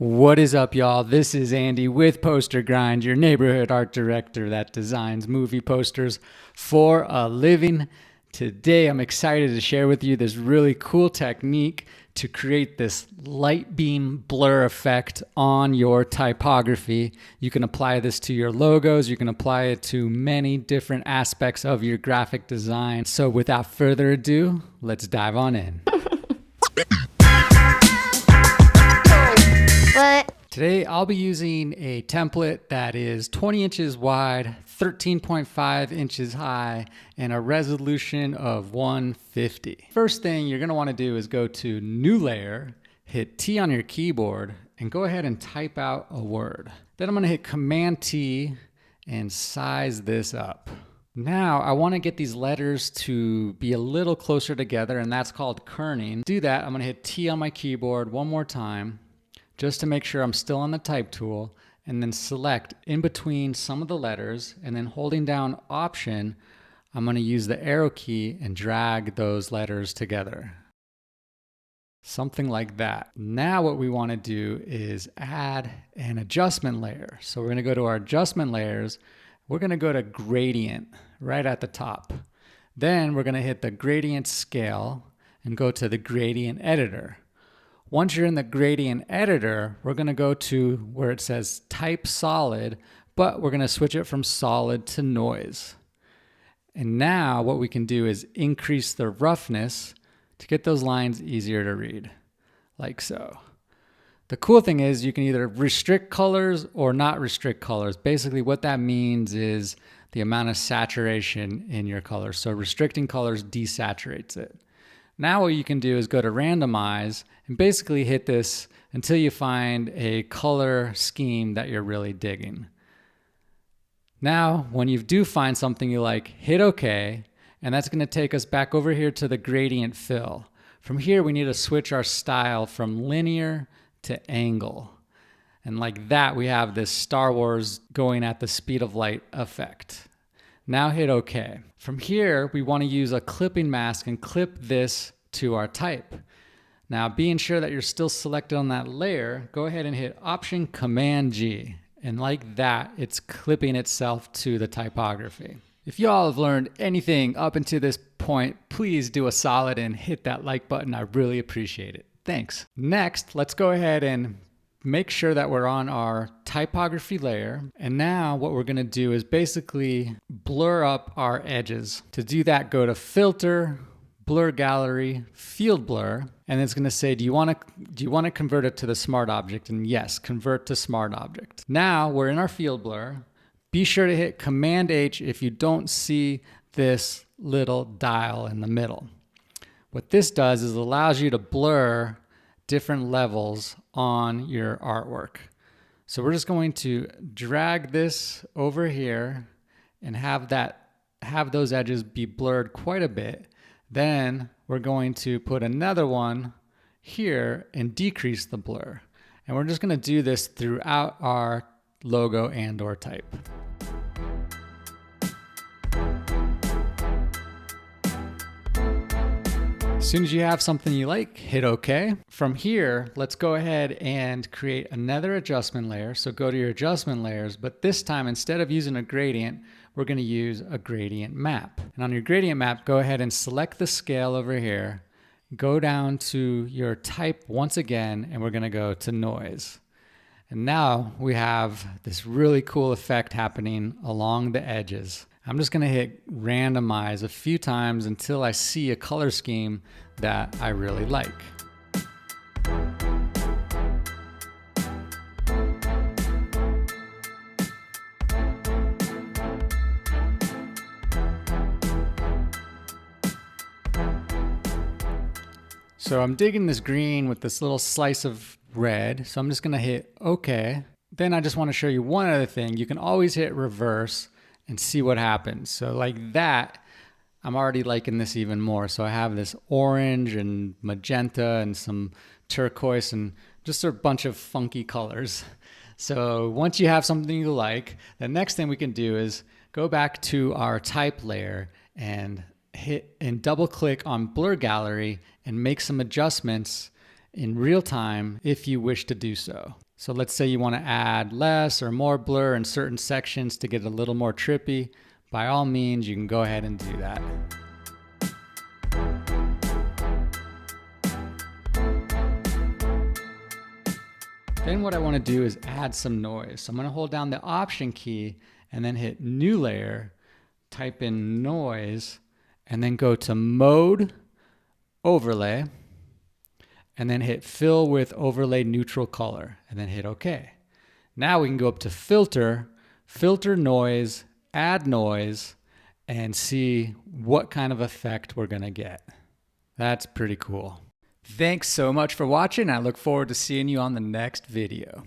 What is up, y'all? This is Andy with Poster Grind, your neighborhood art director that designs movie posters for a living. Today, I'm excited to share with you this really cool technique to create this light beam blur effect on your typography. You can apply this to your logos. You can apply it to many different aspects of your graphic design. So without further ado, let's dive on in. Today, I'll be using a template that is 20 inches wide, 13.5 inches high, and a resolution of 150. First thing you're gonna wanna do is go to New Layer, hit T on your keyboard, and go ahead and type out a word. Then I'm gonna hit Command T and size this up. Now, I wanna get these letters to be a little closer together, and that's called kerning. To do that, I'm gonna hit T on my keyboard one more time, just to make sure I'm still on the type tool, and then select in between some of the letters, and then holding down Option, I'm gonna use the arrow key and drag those letters together. Something like that. Now what we wanna do is add an adjustment layer. So we're gonna go to our adjustment layers, we're gonna go to gradient right at the top. Then we're gonna hit the gradient scale and go to the gradient editor. Once you're in the gradient editor, we're gonna go to where it says type solid, but we're gonna switch it from solid to noise. And now what we can do is increase the roughness to get those lines easier to read, like so. The cool thing is you can either restrict colors or not restrict colors. Basically what that means is the amount of saturation in your color. So restricting colors desaturates it. Now what you can do is go to randomize and basically hit this until you find a color scheme that you're really digging. Now, when you do find something you like, hit OK, and that's gonna take us back over here to the gradient fill. From here, we need to switch our style from linear to angle. And like that, we have this Star Wars going at the speed of light effect. Now hit OK. From here, we want to use a clipping mask and clip this to our type. Now, being sure that you're still selected on that layer, go ahead and hit Option Command G. And like that, it's clipping itself to the typography. If y'all have learned anything up until this point, please do a solid and hit that like button. I really appreciate it. Thanks. Next, let's go ahead and make sure that we're on our typography layer. And now what we're gonna do is basically blur up our edges. To do that, go to Filter, Blur Gallery, Field Blur, and it's gonna say, do you wanna convert it to the Smart Object? And yes, convert to Smart Object. Now we're in our Field Blur. Be sure to hit Command H if you don't see this little dial in the middle. What this does is allows you to blur different levels on your artwork. So we're just going to drag this over here and have those edges be blurred quite a bit. Then we're going to put another one here and decrease the blur. And we're just going to do this throughout our logo and or type. As soon as you have something you like, hit OK. From here, let's go ahead and create another adjustment layer. So go to your adjustment layers, but this time, instead of using a gradient, we're going to use a gradient map. And on your gradient map, go ahead and select the scale over here, go down to your type once again, and we're going to go to noise. And now we have this really cool effect happening along the edges. I'm just gonna hit randomize a few times until I see a color scheme that I really like. So I'm digging this green with this little slice of red. So I'm just gonna hit OK. Then I just wanna show you one other thing. You can always hit reverse and see what happens. So like that, I'm already liking this even more. So I have this orange and magenta and some turquoise and just a bunch of funky colors. So once you have something you like, the next thing we can do is go back to our type layer and hit and double click on Blur Gallery and make some adjustments in real time if you wish to do so. So let's say you want to add less or more blur in certain sections to get a little more trippy. By all means, you can go ahead and do that. Then what I want to do is add some noise. So I'm going to hold down the Option key and then hit New Layer, type in Noise, and then go to Mode, Overlay, and then hit Fill with Overlay Neutral Color, and then hit OK. Now we can go up to Filter, Filter Noise, Add Noise, and see what kind of effect we're going to get. That's pretty cool. Thanks so much for watching. I look forward to seeing you on the next video.